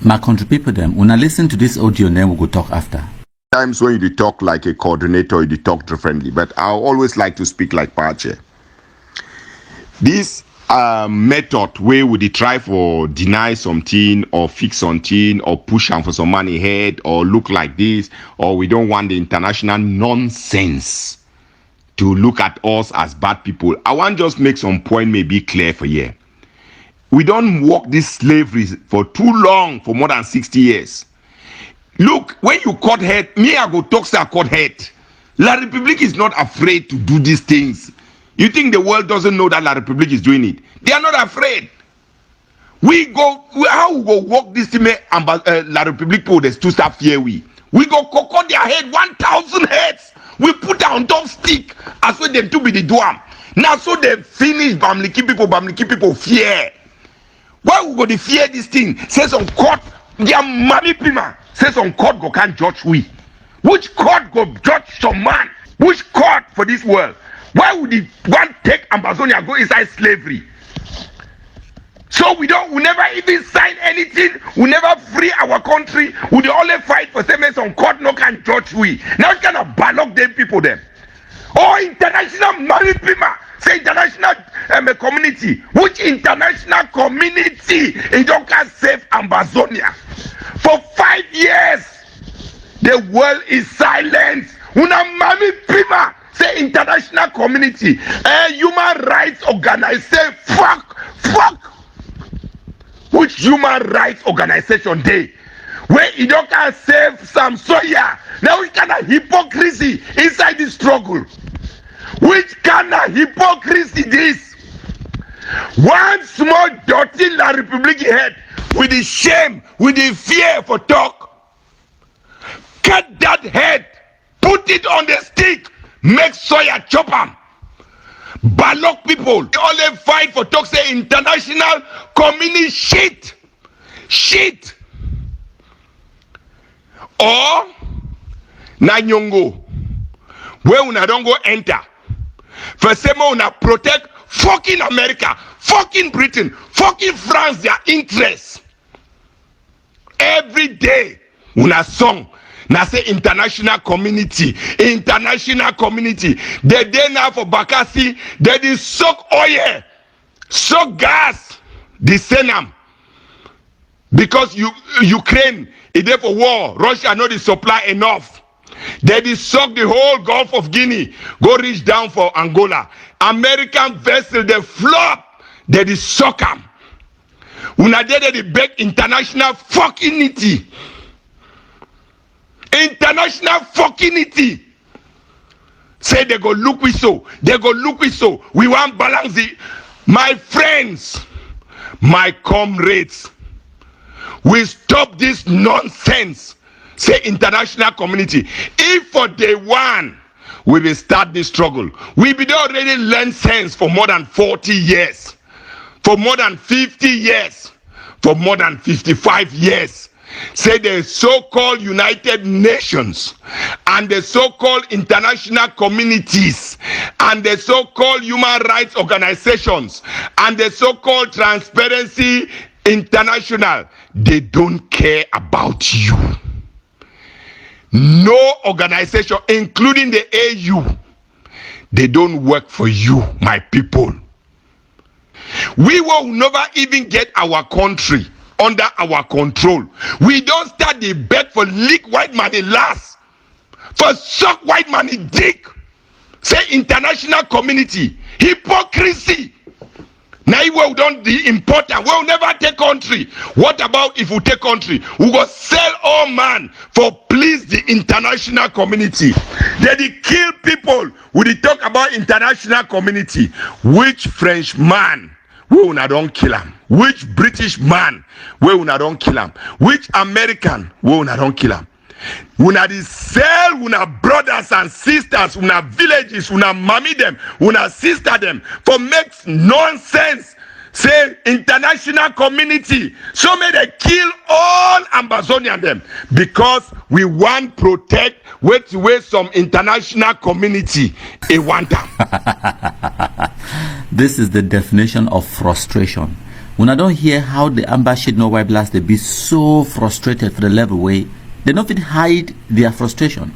My country people them, when I listen to this audio, then we go talk after. Times when you talk like a coordinator, you talk differently, but I always like to speak like Pache. This method where we try for deny something or fix something or push them for some money ahead or look like this, or we don't want the international nonsense to look at us as bad people. I want just make some point maybe clear for you. We don't walk this slavery for too long, for more than 60 years. Look, when you cut head, me I go talk say I cut head. La Republique is not afraid to do these things. You think the world doesn't know that La Republique is doing it? They are not afraid. How we go walk this thing, La Republique people, there's two staff here. We go cut their head, 1,000 heads. We put her on top stick as well them to be the dwarf. Now so they finish Bamileke people fear. Why we go to fear this thing? Say some court, their mommy pima. Say some court go can't judge we. Which court go judge some man? Which court for this world? Why would the one take Ambazonia go inside slavery? So we never even sign anything. We never free our country. We only fight for same some court no can judge we. Now it's kind of ballock them people them. Oh, international money pima. Say international community. Which international community in don't can save Ambazonia? For 5 years, the world is silent. Una mami pima. Say international community. Human rights organization. Fuck. Which human rights organization they? Where you don't can save some soya. Now which kind of hypocrisy inside this struggle? Which kind of hypocrisy this? One small dirty La Republique head with the shame, with the fear for talk. Cut that head, put it on the stick, make soya chop 'em. Balok people, they only fight for talk say international community shit. Or na nyongo, where una don't go enter. For some una protect fucking America, fucking Britain, fucking France, their interests. Every day, una song. Now say international community. They now for Bakassi, they did suck oil, suck gas, the send them. Because Ukraine is there for war, Russia not the supply enough. They did suck the whole Gulf of Guinea, go reach down for Angola. American vessel they flop, they did suck them. Una they beg international fucking nitty. International fucking it. Say they go look we so. We want balance it. My friends, my comrades, we stop this nonsense. Say international community. If for day one we will start this struggle, we be already learn sense for more than 40 years, for more than 50 years, for more than 55 years. Say the so-called United Nations and the so-called international communities and the so-called human rights organizations and the so-called Transparency International, they don't care about you. No organization, including the AU, they don't work for you, my people. We will never even get our country under our control. We don't start the beg for leak white money last, for suck white money dick. Say international community, hypocrisy. Now we don't the important. We'll never take country. What about if we take country? We go sell all man for please the international community. They kill people. We talk about international community. Which French man? We una don't kill him. Which British man? We una don't kill him. Which American? We una don't kill him. Una the sell una brothers and sisters, una villages, una mommy them, una sister them for makes nonsense. Say international community. So may they kill all Ambazonian them because we want protect wait some international community. They want them. This is the definition of frustration. When I don't hear how the amber shade no white blast, they be so frustrated for the level way they don't fit hide their frustration.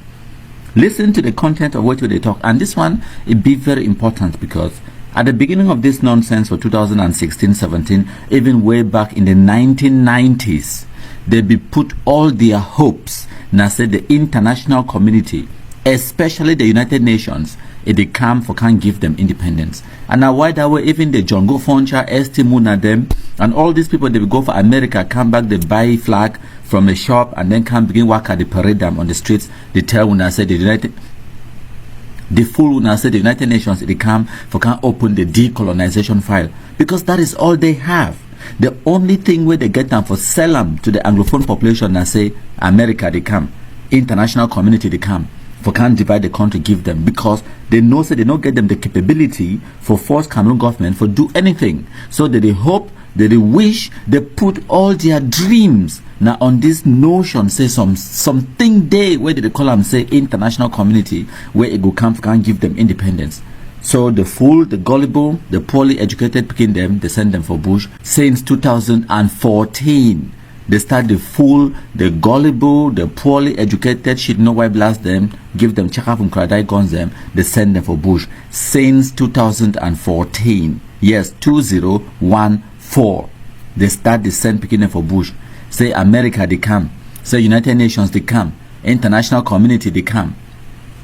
Listen to the content of what they talk, and this one it be very important because at the beginning of this nonsense for 2016-17, even way back in the 1990s, they be put all their hopes now say the international community, especially the United Nations, if they come for can't give them independence. And now why that way even the John Go Foncha, ST Muna them, and all these people they will go for America, come back, they buy flag from a shop and then come begin work at the parade them on the streets. They tell when I say the fool when I say the United Nations they come for can't open the decolonization file because that is all they have. The only thing where they get them for sell them to the Anglophone population and say America they come, international community they come for can't divide the country give them because they know say they don't get them the capability for force Cameroon government for do anything. So that they hope, that they wish, they put all their dreams now on this notion say something day where they call them say international community where it go come can't give them independence. So the fool, the gullible, the poorly educated picking them, they send them for bush. Since 2014, they start the fool, the gullible, the poorly educated shit no white blast them, give them check up from Kradai guns them, they send them for bush. Since 2014, yes, 2014, they start the send picking them for bush. Say America they come, say United Nations they come, international community they come.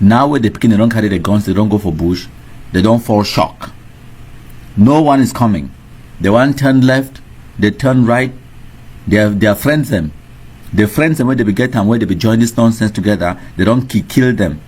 Now when they picking they don't carry the guns, they don't go for bush. They don't fall shock. No one is coming. They want turn left, they turn right. They are friends them. The friends them where they be get and where they be join this nonsense together. They don't kill them.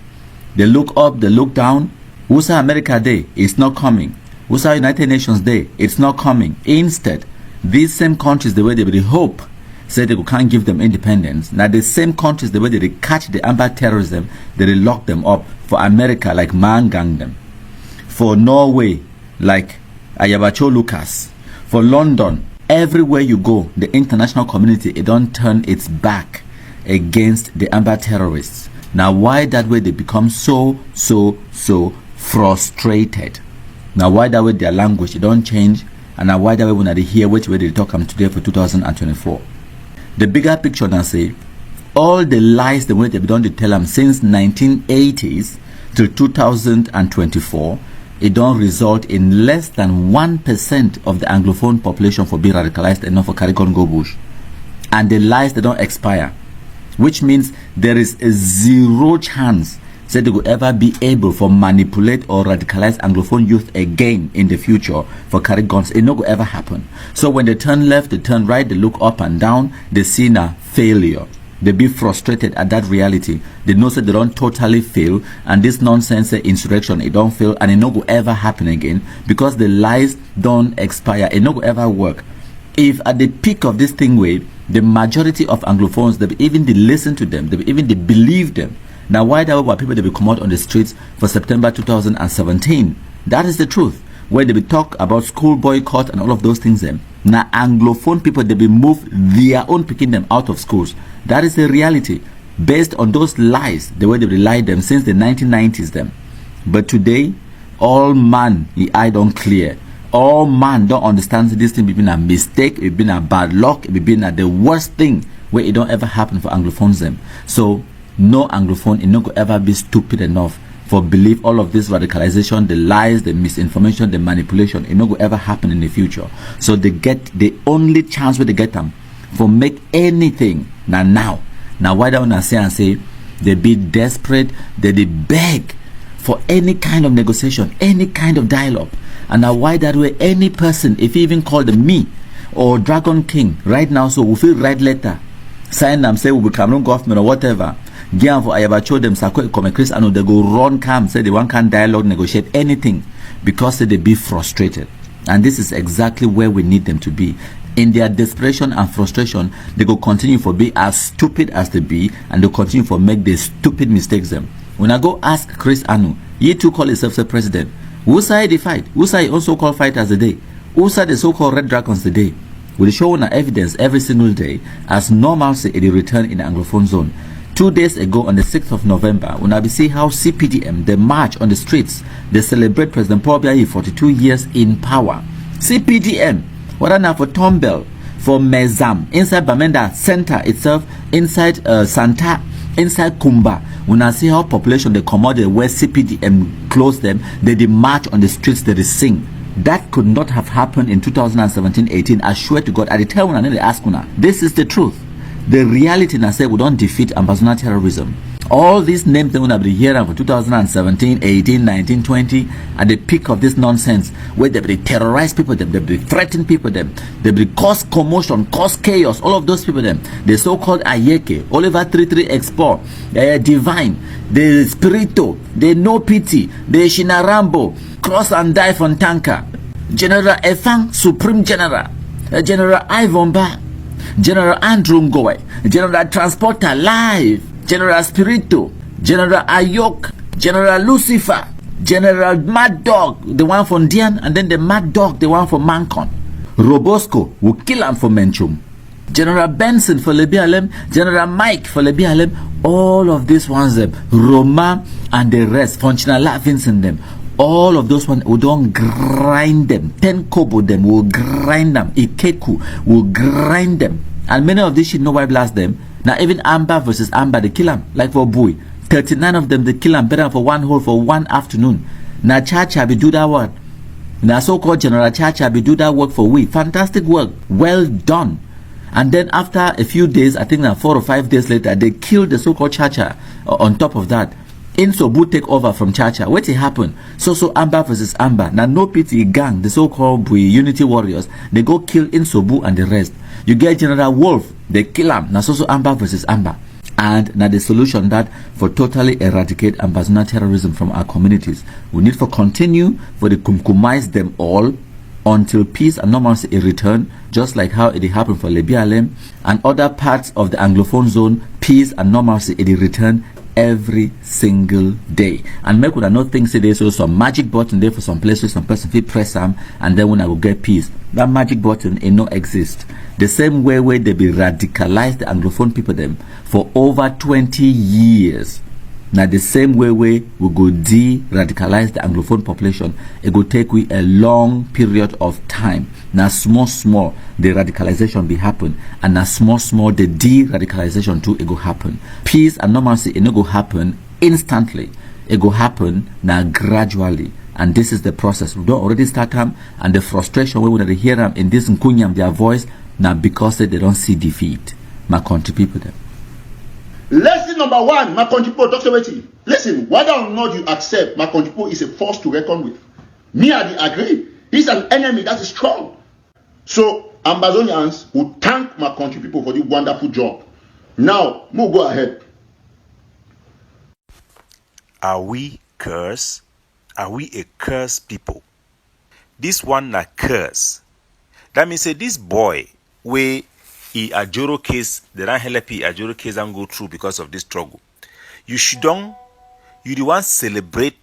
They look up, they look down. Who's America Day? It's not coming. Who's United Nations Day? It's not coming. Instead, these same countries the way they be hope say they can't give them independence. Now the same countries the way they catch the amber terrorism, they lock them up. For America like man gang them. For Norway, like Ayabacho Lucas. For London, everywhere you go, the international community, it don't turn its back against the amber terrorists. Now, why that way they become so frustrated? Now, why that way their language, it don't change? And now, why that way when they hear which way they talk them today for 2024? The bigger picture now say, all the lies the way they've done to tell them since 1980s till 2024, it don't result in less than 1% of the Anglophone population for being radicalized enough for carry gun go bush. And the lies they don't expire, which means there is a zero chance that they will ever be able for manipulate or radicalize Anglophone youth again in the future for carry guns. It no go ever happen. So when they turn left, they turn right, they look up and down, they see a failure. They be frustrated at that reality. They know that they don't totally fail, and this nonsense insurrection, it don't fail, and it no go ever happen again because the lies don't expire. It no go ever work. If at the peak of this thing way, the majority of Anglophones, they even they listen to them, they even they believe them. Now why that were people they be come out on the streets for September 2017? That is the truth. Where they be talk about school boycott and all of those things them. Now Anglophone people they be move their own picking them out of schools. That is the reality based on those lies, the way they lied them since the 1990s them. But today, all man the eye don't clear. All man don't understand this thing been a mistake, it been a bad luck, it been a the worst thing where it don't ever happen for Anglophones them. So no Anglophone it no go ever be stupid enough for believe all of this radicalization, the lies, the misinformation, the manipulation, it no go ever happen in the future. So they get the only chance where they get them for make anything now. Now why don't I say and say they be desperate, they beg for any kind of negotiation, any kind of dialogue. And now why that way any person, if he even call them me or Dragon King right now, so we feel write letter, sign them, say we will Cameroon government or whatever. Give for Ayabacho them Sako come Chris and they go run camp, say they want can dialogue, negotiate anything because they be frustrated. And this is exactly where we need them to be. In their desperation and frustration, they go continue for be as stupid as they be, and they continue for make the stupid mistakes them. When I go ask Chris Anu, he too call himself the president. Who side the fight? Who side also call fighters the day? Who side the so-called Red Dragons the day? We'll show evidence every single day as normalcy in the return in the Anglophone zone. 2 days ago on the 6th of November, when I see how CPDM, they march on the streets, they celebrate President Paul Biya 42 years in power. CPDM, whether now for Tombell, for Mezam, inside Bamenda Center itself, inside Santa, inside Kumba. When I see how population they come out, they wear CPD and close them, they march on the streets, they sing. That could not have happened in 2017-18. I swear to God, at the time when I need to ask una, this is the truth. The reality, and I say, we don't defeat Ambazonia terrorism. All these names that we have been hearing for 2017, 18, 19, 20, at the peak of this nonsense, where they terrorize people, they threaten people, they cause commotion, cause chaos, all of those people, the so-called Ayeke, Oliver 33 Expo, Divine, the Spirito, the No Pity, the Shinarambo, Cross and Die from Tanka, General Efang, Supreme General, General Ivan Ba, General Andrew Ngoe, General Transporter Live, General Spirito, General Ayok, General Lucifer, General Mad Dog, the one from Dian, and then the Mad Dog, the one from Mancon. Robosco will kill him for Menchum. General Benson for Lebialem, General Mike for Lebialem, all of these ones, Roma and the rest, functional Vincent them. All of those ones, we don't grind them. 10 kobo them, we'll grind them. Ikeku, we'll grind them. And many of these shit, no why blast them. Now even Amber versus Amber, they kill them. Like for Boy, 39 of them, they kill them better for one hole for one afternoon. Now Chacha be do that work. Now so-called General Chacha be do that work for we. Fantastic work. Well done. And then after a few days, I think now 4 or 5 days later, they killed the so-called Chacha on top of that. Insobu take over from Chacha. What happened? So Amber versus Amber. Now no pity gang, the so-called Unity Warriors, they go kill Insobu and the rest. You get General Wolf, they kill him. Now so Amber versus Amber. And now the solution that for totally eradicate Ambazonia terrorism from our communities, we need for continue for the kumkumize them all until peace and normalcy return, just like how it happened for Lebialem and other parts of the Anglophone zone. Peace and normalcy return every single day. And make would not think say there's also some magic button there for some places, some person will press them and then when I will get peace. That magic button it no exist. The same way where they be radicalized the Anglophone people them for over 20 years. Now the same way we go de-radicalize the Anglophone population, it will take we a long period of time. Now small the radicalization be happen, and now small the de-radicalization too it go happen. Peace and normalcy it no go happen instantly. It go happen now gradually. And this is the process. We don't already start them, and the frustration we would hear them in this Nkunyam their voice now because they don't see defeat. My country people them. Lesson number 1, my country people talk about it. Listen, whether or not you accept, my country people is a force to reckon with. Me, I agree. He's an enemy that is strong. So, Ambazonians will thank my country people for the wonderful job. Now, we'll go ahead. Are we cursed? Are we a cursed people? This one na curse. That means say this boy where a Joro case, the Ranhelepi a Joro case and go through because of this struggle. You the one celebrate,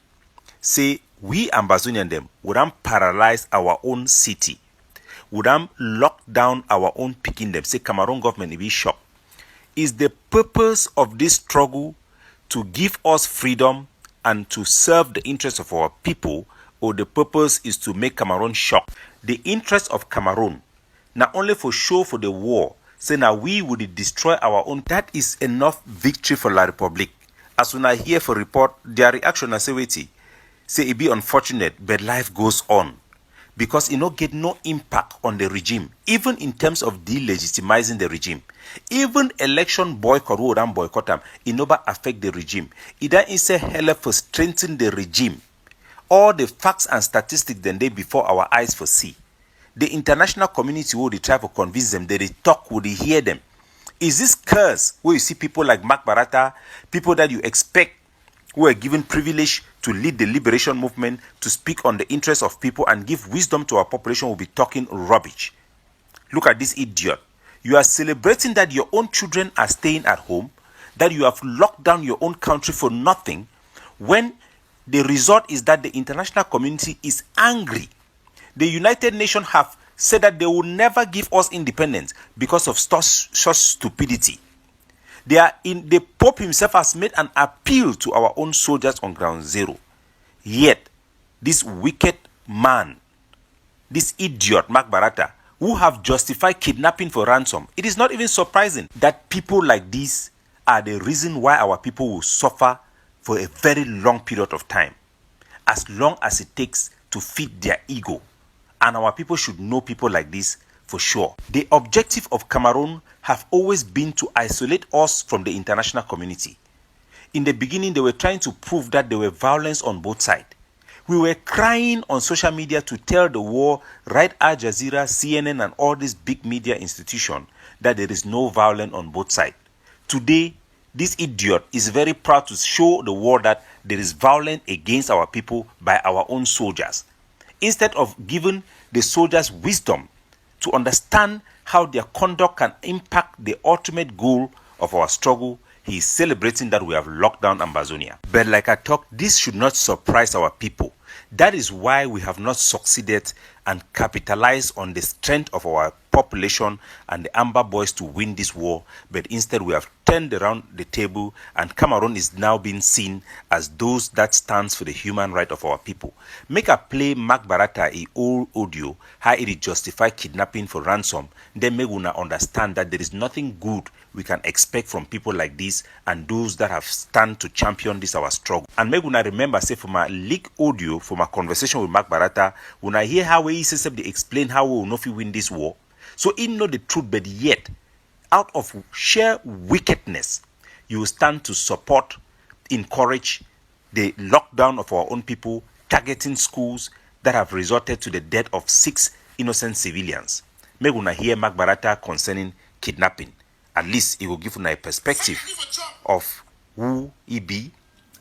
say we Ambazonian them would paralyze our own city, would lock down our own picking them, say Cameroon government will be shocked. Is the purpose of this struggle to give us freedom and to serve the interests of our people, or the purpose is to make Cameroon shocked? The interest of Cameroon, not only for show for the war, say now we would destroy our own. That is enough victory for La Republic. As when I hear for report, their reaction I say wait, say it be unfortunate, but life goes on. Because it not get no impact on the regime, even in terms of delegitimizing the regime. Even election boycott, who would boycott them, it never affect the regime. It is a hell for strengthening the regime. All the facts and statistics then they before our eyes for see. The international community would try to convince them, they talk, would they hear them. Is this curse where you see people like Mark Barata, people that you expect who are given privilege to lead the liberation movement, to speak on the interests of people and give wisdom to our population, will be talking rubbish? Look at this idiot. You are celebrating that your own children are staying at home, that you have locked down your own country for nothing, when the result is that the international community is angry. The United Nations have said that they will never give us independence because of such stupidity. The Pope himself has made an appeal to our own soldiers on ground zero. Yet, this wicked man, this idiot, Mark Barata, who have justified kidnapping for ransom. It is not even surprising that people like these are the reason why our people will suffer for a very long period of time, as long as it takes to feed their ego. And our people should know people like this for sure. The objective of Cameroon have always been to isolate us from the international community. In the beginning, they were trying to prove that there were violence on both sides. We were crying on social media to tell the world, right, Al Jazeera, CNN, and all these big media institutions, that there is no violence on both sides. Today, this idiot is very proud to show the world that there is violence against our people by our own soldiers. Instead of giving the soldiers wisdom to understand how their conduct can impact the ultimate goal of our struggle, he is celebrating that we have locked down Ambazonia. But like I talked, this should not surprise our people. That is why we have not succeeded and capitalized on the strength of our population and the Amber boys to win this war, but instead we have turned around the table, and Cameroon is now being seen as those that stands for the human right of our people. Make a play Mark Barata a old audio how it justify kidnapping for ransom, then make una understand that there is nothing good we can expect from people like this and those that have stand to champion this our struggle. And make una remember, say, for my leak audio, for my conversation with Mark Barata, when I hear how he says they explain how we will not win this war. So he know the truth, but yet, out of sheer wickedness, you will stand to support, encourage the lockdown of our own people, targeting schools that have resulted to the death of 6 innocent civilians. May una hear Mark Barata concerning kidnapping. At least it will give you a perspective of who he be.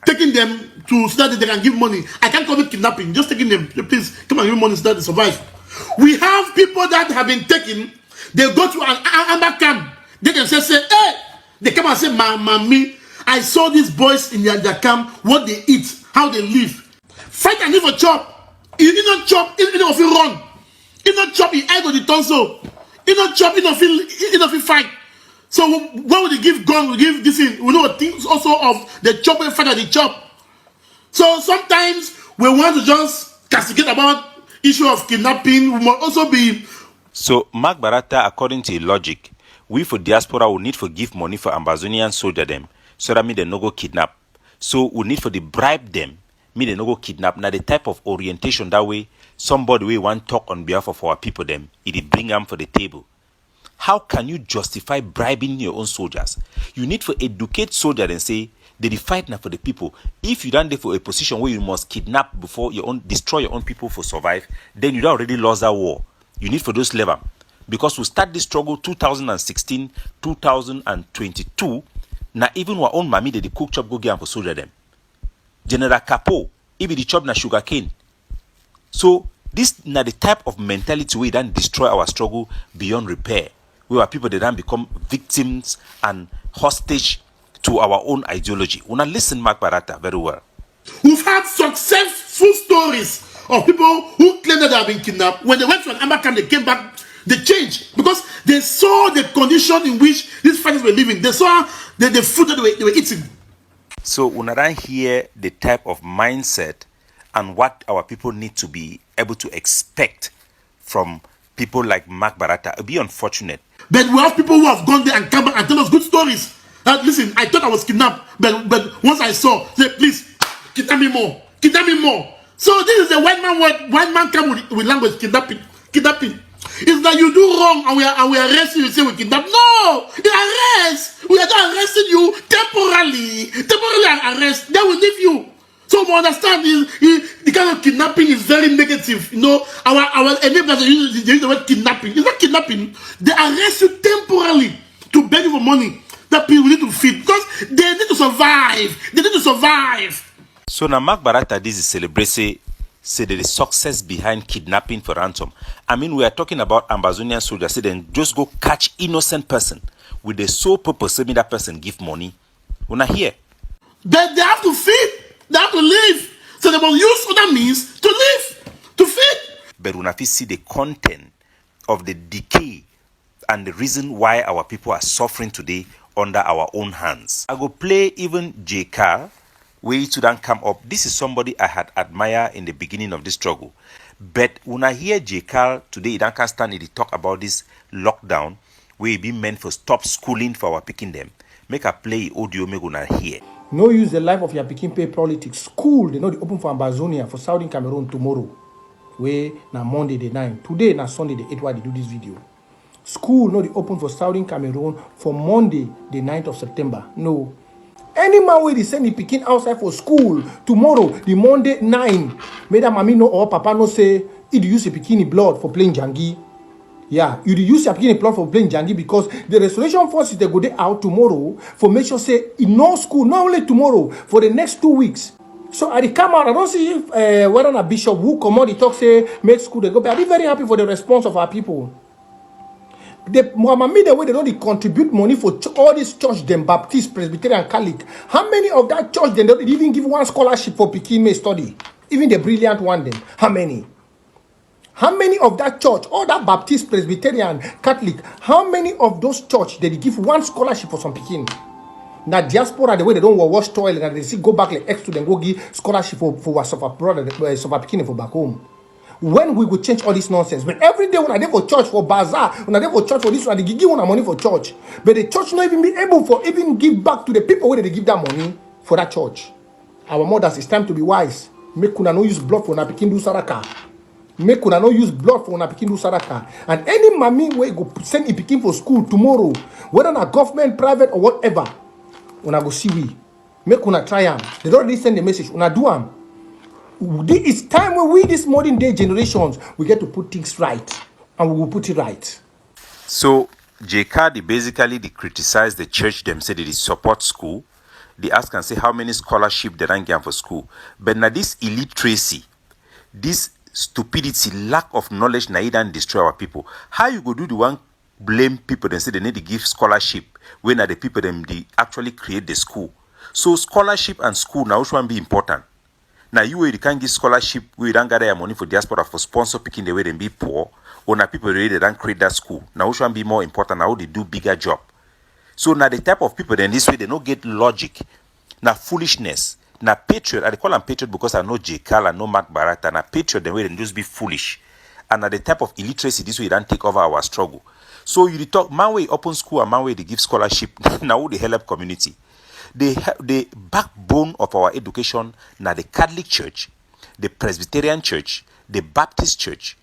Taking them to so that they can give money. I can't call it kidnapping. Just taking them. Please come and give money so that they survive. We have people that have been taken. They go to an amber camp. They themselves say, hey! They come and say, Mommy, I saw these boys in their camp, what they eat, how they live. Fight and live a chop. You don't chop, you don't feel run. You don't chop, you egg or the tonsil. You don't chop, you don't feel fight. So why would they give gun, we give this in? We know things also of the chop and fight and the chop. So sometimes we want to just castigate about issue of kidnapping. We must also be. So Mark Barata, according to logic, we for diaspora will need to give money for Ambazonian soldier them, so that mean they no go kidnap. So we need for the bribe them, mean they no go kidnap. Now the type of orientation that way, somebody we want talk on behalf of our people them, it bring them for the table. How can you justify bribing your own soldiers? You need to educate soldiers and say, they fight now for the people. If you don't do for a position where you must kidnap before destroy your own people for survive, then you already lost that war. You need for those level. Because we start this struggle 2016, 2022. Now even our own mommy, they cook chop go get for soldier them. General Capo, even the chop na sugar cane. So this now the type of mentality we then destroy our struggle beyond repair. We are people that then become victims and hostage to our own ideology. We now listen Mark Barata very well. We've had successful stories of people who claim that they have been kidnapped. When they went to an amber camp, they came back, they changed because they saw the condition in which these fighters were living. They saw the food that they were eating. So we now hear the type of mindset and what our people need to be able to expect from people like Mark Barata. It would be unfortunate. But we have people who have gone there and come back and tell us good stories. Listen, I thought I was kidnapped, but once I saw, say, please, kidnap me more. Kidnap me more. So this is the white man word. White man come with language, kidnapping. Kidnapping. It's that you do wrong and we arrest you, you say we kidnap. No! The arrest! We are not arresting you temporarily. Temporarily arrest. Then we leave you. So we understand the kind of kidnapping is very negative. You know, our enablers use the word kidnapping. It's not kidnapping. They arrest you temporarily to beg you for money that people need to feed because they need to survive. They need to survive. So now Mark Barata, this is celebrating say there is success behind kidnapping for ransom. I mean, we are talking about Ambazonian soldiers. Say then just go catch innocent person with the sole purpose of that person give money. We're not here. But they have to feed. They have to live. So they must use other means to live, to feed. But when I see the content of the decay and the reason why our people are suffering today under our own hands. I go play even J. Carr, where to then come up. This is somebody I had admired in the beginning of this struggle. But when I hear J. Carl today, I can't stand it. He talk about this lockdown where it be meant for stop schooling for our picking them. Make a play audio, make una hear. No use the life of your pikin pay politics. School, they know they open for Ambazonia for Southern Cameroon tomorrow. Where na Monday the 9th. Today na Sunday the 8th why they do this video. School no they open for Southern Cameroon for Monday the 9th of September. No. Any man where they send the pikin outside for school tomorrow, the Monday 9, may that mommy know or papa no say it use a bikini blood for playing jangi. Yeah, you use your bikini blood for playing jangi because the restoration forces they go there out tomorrow for make sure say in no school, not only tomorrow, for the next 2 weeks. So I come out, I don't see if whether a bishop who come out, he talk say make school they go. But I'm very happy for the response of our people. The way they don't contribute money for all these church, them Baptist, Presbyterian, Catholic. How many of that church they don't even give one scholarship for Pekin may study? Even the brilliant one them. How many? How many of that church, all that Baptist, Presbyterian, Catholic, how many of those church they give one scholarship for some Pekin? Now diaspora the way they don't wash toilet and they see go back like X to them go give scholarship for some brother, some Pekin for back home. When we will change all this nonsense? But every day when I dey for church for bazaar, when I dey for church for this one, they give una money for church. But the church not even be able for even give back to the people where they give that money for that church. Our mothers, it's time to be wise. Make una no use blood for una pikin do saraka. Make una no use blood for una pikin do saraka. And any mommy where go send a pikin for school tomorrow, whether na government, private or whatever, una go see we. Make una try am. They don't really send the message. Una do am. It's time when we, this modern day generations, we get to put things right, and we will put it right. So J. Carl, they criticize the church. Them say they support school. They ask and say how many scholarship they don't get for school. But now this illiteracy, this stupidity, lack of knowledge, now it don't destroy our people. How you go do the one blame people and say they need to give scholarship when are the people them they actually create the school? So scholarship and school now which one be important? Now you can't give scholarship, we don't gather your money for diaspora for sponsor picking the way they be poor, or now people really don't create that school. Now which one be more important? Now they do bigger job. So now the type of people then this way they don't get logic. Now foolishness. Now patriot, I call them patriot because I know J. Carl, I know Mark Barata. Now patriot the way they just be foolish. And now the type of illiteracy this way don't take over our struggle. So you talk man way open school and man way they give scholarship. Now who they help community. The backbone of our education now the Catholic Church, the Presbyterian Church, the Baptist Church.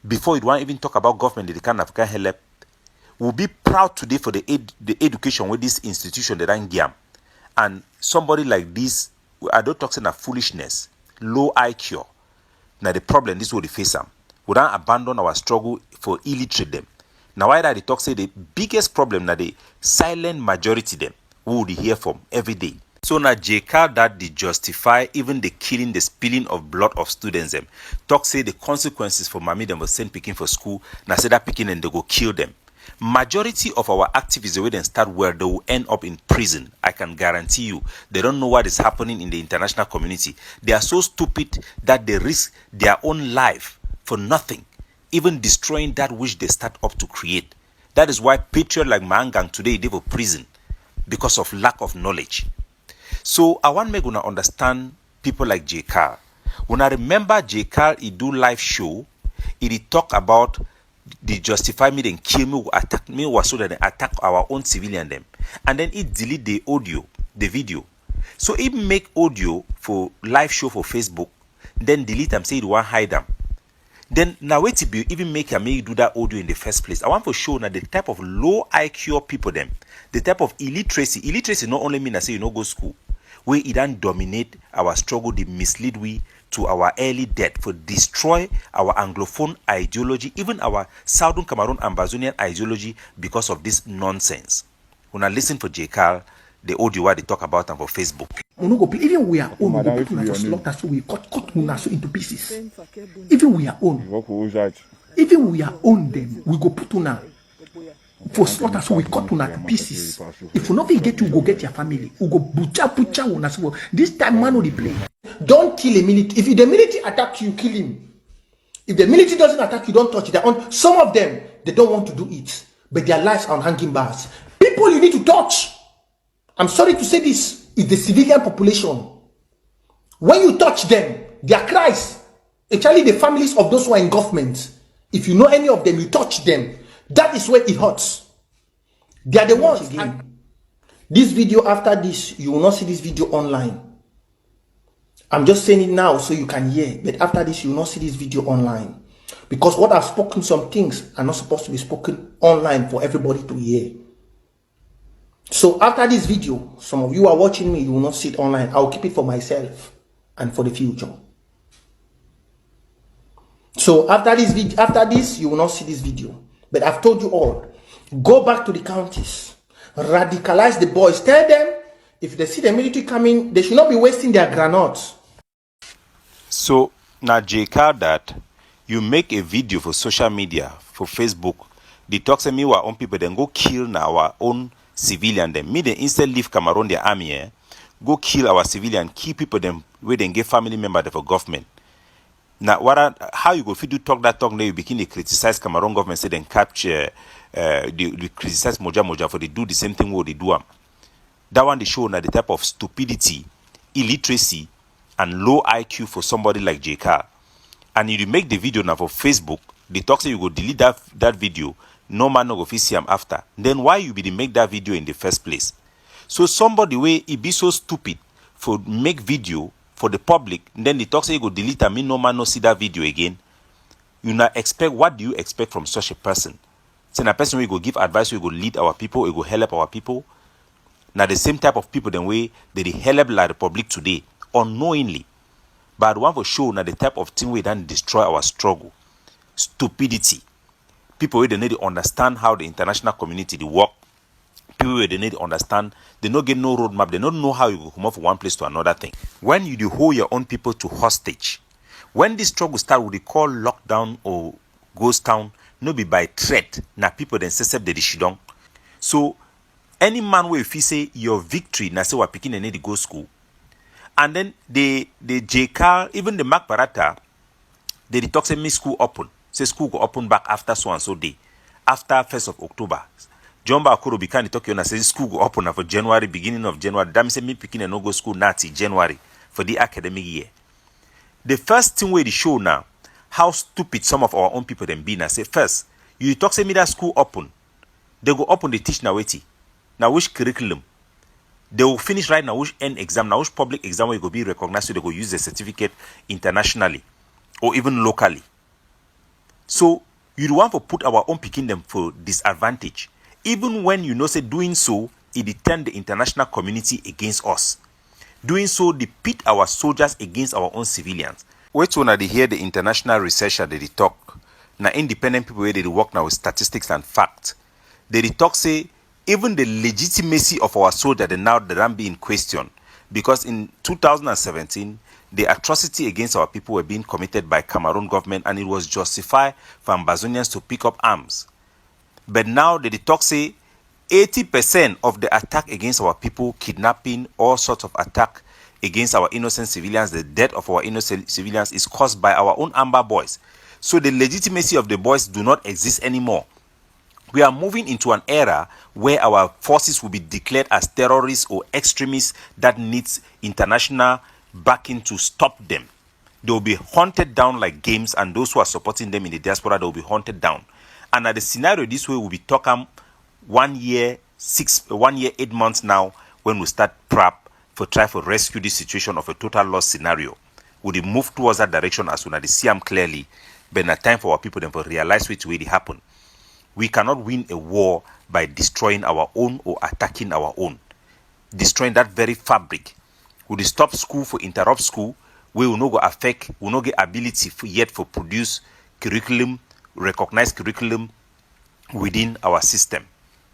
Before you want even talk about government, they can African help. We'll be proud today for the education with this institution that I'm giam. And somebody like this, I don't talk about foolishness, low IQ. Now the problem this will face them. We don't abandon our struggle for illiterate them. Now why that they talk say the biggest problem now the silent majority them. Who would hear from every day. So now J. Carl that they justify even the killing, the spilling of blood of students them. Talk say the consequences for mommy them was send picking for school. Now say that picking and they go kill them. Majority of our activists the way they start where they will end up in prison. I can guarantee you. They don't know what is happening in the international community. They are so stupid that they risk their own life for nothing. Even destroying that which they start up to create. That is why patriot like Mangang today they for prison. Because of lack of knowledge. So I want me to understand people like J. Carl. When I remember J. Carl, he do live show, he talk about they justify me, then kill me, attack me, was so that they attack our own civilian them. And then he delete the audio, the video. So he make audio for live show for Facebook, then delete them, say he want hide them. Then now wait to be even make me do that audio in the first place. I want to show now the type of low IQ people them, the type of illiteracy. Illiteracy not only mean I say you no go school, where it don't dominate our struggle, they mislead we to our early death for destroy our Anglophone ideology, even our Southern Cameroon Ambazonian ideology because of this nonsense. When I listen for J. Carl, the audio what they talk about them for Facebook. Even we are own, we go put una for slaughter, so we cut una so into pieces. Even we are own. Even we are own them, we go put una for slaughter, so we cut una to pieces. If we not get you, go get your family. We go butcher una. So this time man will play. Don't kill a military. If the military attack you, kill him. If the military doesn't attack you, don't touch it. Some of them, they don't want to do it, but their lives are on hanging bars. People you need to touch. I'm sorry to say this, is the civilian population. When you touch them, their cries, Actually, the families of those who are in government, if you know any of them, you touch them. That is where it hurts. They are the ones. Again. This video, after this, you will not see this video online. I'm just saying it now so you can hear. But after this, you will not see this video online. Because what I've spoken, some things are not supposed to be spoken online for everybody to hear. So after this video, some of you are watching me, you will not see it online. I'll keep it for myself and for the future. So after this, you will not see this video. But I've told you all, go back to the counties, radicalize the boys. Tell them, if they see the military coming, they should not be wasting their granates. So now, J.K., that you make a video for social media, for Facebook, they talk to me our own people, then go kill now our own civilian. Then me, they instead leave Cameroon, their army, go kill our civilian, keep people them where they get family member for government. Now, how you go if you do talk that talk, now you begin to criticize Cameroon government, say then capture, they criticize Moja for they do the same thing what they do. That one they show now the type of stupidity, illiteracy, and low IQ for somebody like J.K. And if you make the video now for Facebook, they talk say you go delete that video, no man no go fit see am after. Then why you be make that video in the first place? So somebody way he be so stupid for make video for the public, then they talk say you go delete am, no man no see that video again. You not expect, what do you expect from such a person? Say a person we go give advice, we go lead our people, we go help our people. Now the same type of people then way they help la Republic today unknowingly. But one for sure now the type of thing we then destroy our struggle. Stupidity. People where they need to understand how the international community they work. People where they need to understand, they don't get no roadmap, they don't know how you go come from one place to another thing. When you do hold your own people to hostage, when this struggle start, what they call lockdown or ghost town, no be by threat. Now people then say the shidong. So any man where if you say your victory, now say we're picking and need to go school. And then the J.K., even the Mark Barata, they talk say me school open. Say school go open back after so and so day. After 1st of October. John Bakuro began to talk and say school go open for January, beginning of January. That means me picking and no go school now till January for the academic year. The first thing we show now, how stupid some of our own people then be now. Say first, you talk say me that school open. They go open, they teach now wait. Now which curriculum? They will finish right now which end exam, now which public exam will go be recognized, so they go use the certificate internationally or even locally. So you want to put our own picking them for disadvantage. Even when you know say doing so, it turn the international community against us. Doing so, they pit our soldiers against our own civilians. Wait when they hear the international researcher they talk. Now independent people where they work now with statistics and facts. They talk say even the legitimacy of our soldier they now they don't be in question, because in 2017 the atrocity against our people were being committed by Cameroon government, and it was justified for Ambazonians to pick up arms. But now they talk say 80% of the attack against our people, kidnapping, all sorts of attack against our innocent civilians, the death of our innocent civilians is caused by our own Amba boys. So the legitimacy of the boys do not exist anymore. We are moving into an era where our forces will be declared as terrorists or extremists that needs international backing to stop them. They will be hunted down like games, and those who are supporting them in the diaspora, they will be hunted down. And at the scenario this way will be talking 1 year, 8 months now, when we start prep for try to rescue this situation of a total loss scenario. We move towards that direction as soon as they see them clearly, but it's time for our people then to realize which way it happen. We cannot win a war by destroying our own or attacking our own. Destroying that very fabric. We stop school for interrupt school, we will not go affect, we will not get ability yet for produce curriculum, recognized curriculum within our system.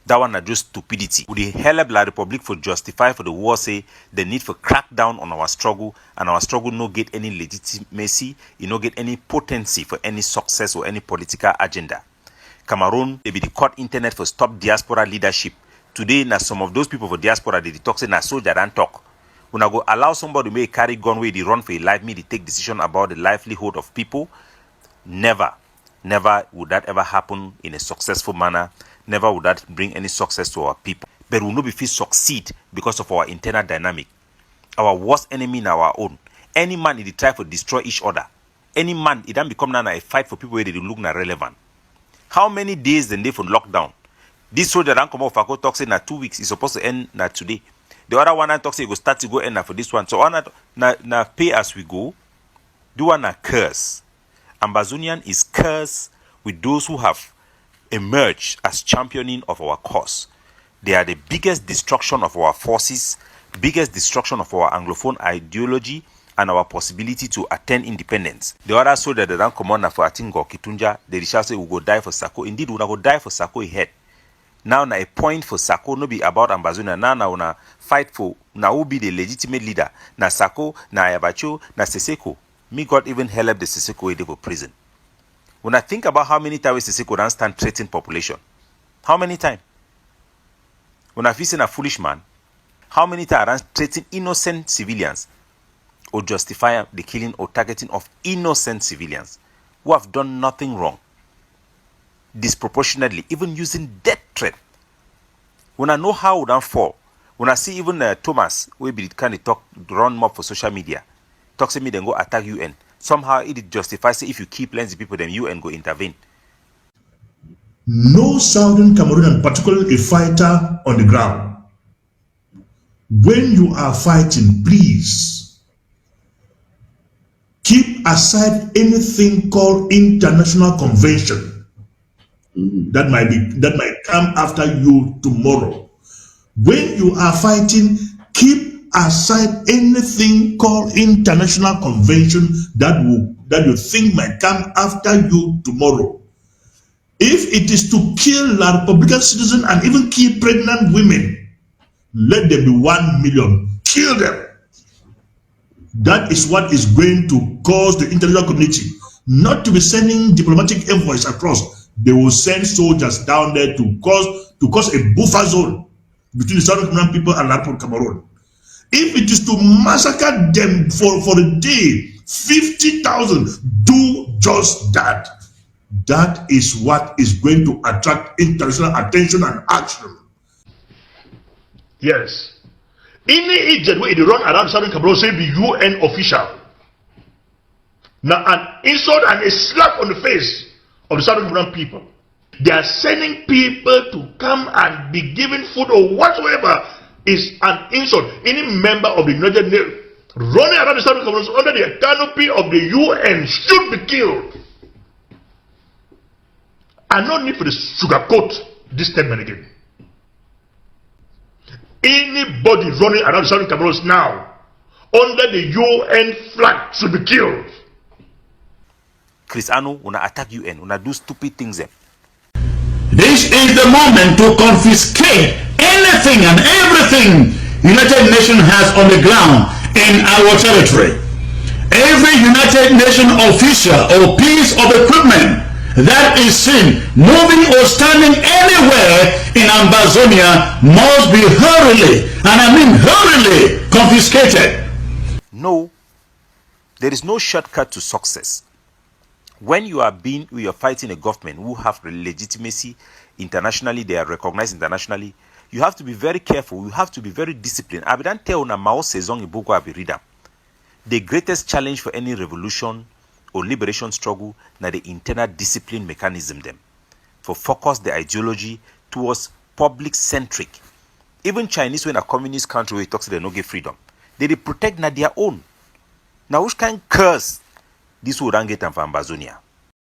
That one are just stupidity. We help La Republic for justify for the war say the need for crack down on our struggle, and our struggle no get any legitimacy, it no get any potency for any success or any political agenda. Cameroon, they be the court internet for stop diaspora leadership. Today, now some of those people for diaspora, they talk say na soldier and talk. When I go allow somebody to make carry gun where they run for a life, me they take decision about the livelihood of people. Never would that ever happen in a successful manner. Never would that bring any success to our people. But we will not be fit succeed because of our internal dynamic. Our worst enemy in our own. Any man in the try to destroy each other. any man, it don't become now a fight for people where they look not relevant. How many days then they for lockdown? This soldier don't come off Fako talk say na 2 weeks. It's supposed to end na today. The other one talk say go start to go end na for this one. So on na pay as we go. Do one a curse. Ambazonian is cursed with those who have emerged as championing of our cause. They are the biggest destruction of our forces, biggest destruction of our Anglophone ideology, and our possibility to attain independence. The other soldier that don't come on for Atingo, Kitunja, they shall say we go die for Sako. Indeed, we go die for Sako head. Now na a point for Sako no be about Ambazonia. Now na fight for na who be the legitimate leader. Na Sako, na Ayabacho, na Seseko. Me God even help the Seseko way they go prison. When I think about how many times Seseko don't stand threatening population, how many times? When I feel a foolish man, how many times threatening innocent civilians or justify the killing or targeting of innocent civilians who have done nothing wrong, disproportionately, even using death threat. When I know how we don't fall, when I see even Thomas, we be kind of talk, run mob for social media, talk to me, then go attack UN. Somehow it justifies if you keep plenty people, then UN go intervene. No Southern Cameroonian, particularly a fighter on the ground. When you are fighting, please keep aside anything called international convention that might come after you tomorrow. When you are fighting, keep aside anything called international convention that you think might come after you tomorrow. If it is to kill Republican citizens and even kill pregnant women, let them be 1 million. Kill them. That is what is going to cause the international community not to be sending diplomatic envoys across. They will send soldiers down there to cause a buffer zone between the Southern Cameroon people and Latin Cameroon. If it is to massacre them for a day, 50,000, do just that. That is what is going to attract international attention and action. Yes. Any agent where they run around Southern Cameroon say be UN official. Now an insult and a slap on the face of the Southern Cameroon people. They are sending people to come and be given food or whatsoever is an insult. Any member of the United Nations running around the Southern Cameroon under the canopy of the UN should be killed. I no need for the sugarcoat this statement again. Anybody running around the Southern Cameroon now under the UN flag should be killed. Chris Anu, una attack UN, una do stupid things there. This is the moment to confiscate anything and everything United Nations has on the ground in our territory. Every United Nations official or piece of equipment that is seen moving or standing anywhere in Ambazonia must be hurriedly, and I mean hurriedly, confiscated. No, there is no shortcut to success. When you are fighting a government who have legitimacy internationally, they are recognized internationally, you have to be very careful, you have to be very disciplined. I don't tell na Mao Zedong Ibuko abi read them. The greatest challenge for any revolution or liberation struggle na the internal discipline mechanism them for focus the ideology towards public centric. Even Chinese when a communist country where it talks they no give freedom, they protect na their own. Now which kind curse this would get them for Ambazonia?